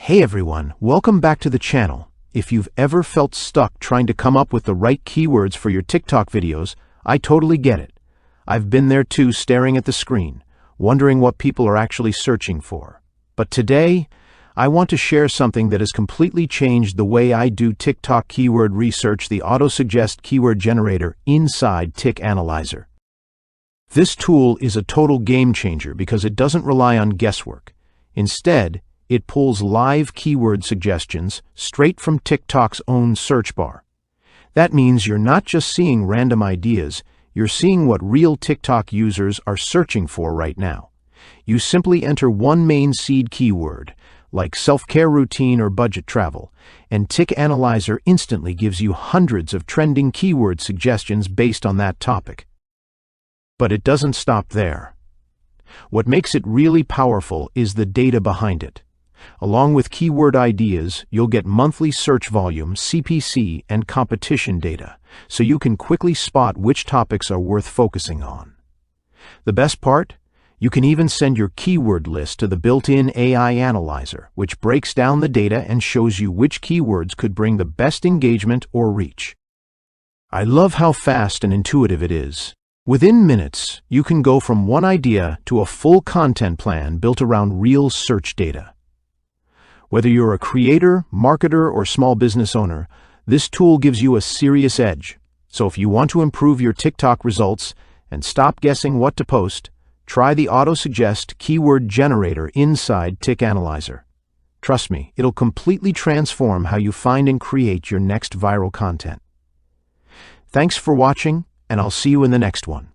Hey everyone, welcome back to the channel. If you've ever felt stuck trying to come up with the right keywords for your TikTok videos, I totally get it. I've been there too, staring at the screen, wondering what people are actually searching for. But today, I want to share something that has completely changed the way I do TikTok keyword research: the Autosuggest keyword generator inside Tik Analyzer. This tool is a total game changer because it doesn't rely on guesswork. Instead, it pulls live keyword suggestions straight from TikTok's own search bar. That means you're not just seeing random ideas, you're seeing what real TikTok users are searching for right now. You simply enter one main seed keyword, like self-care routine or budget travel, and Tik Analyzer instantly gives you hundreds of trending keyword suggestions based on that topic. But it doesn't stop there. What makes it really powerful is the data behind it. Along with keyword ideas, you'll get monthly search volume, CPC, and competition data, so you can quickly spot which topics are worth focusing on. The best part? You can even send your keyword list to the built-in AI analyzer, which breaks down the data and shows you which keywords could bring the best engagement or reach. I love how fast and intuitive it is. Within minutes, you can go from one idea to a full content plan built around real search data. Whether you're a creator, marketer, or small business owner, this tool gives you a serious edge. So if you want to improve your TikTok results and stop guessing what to post, try the Autosuggest keyword generator inside Tik Analyzer. Trust me, it'll completely transform how you find and create your next viral content. Thanks for watching, and I'll see you in the next one.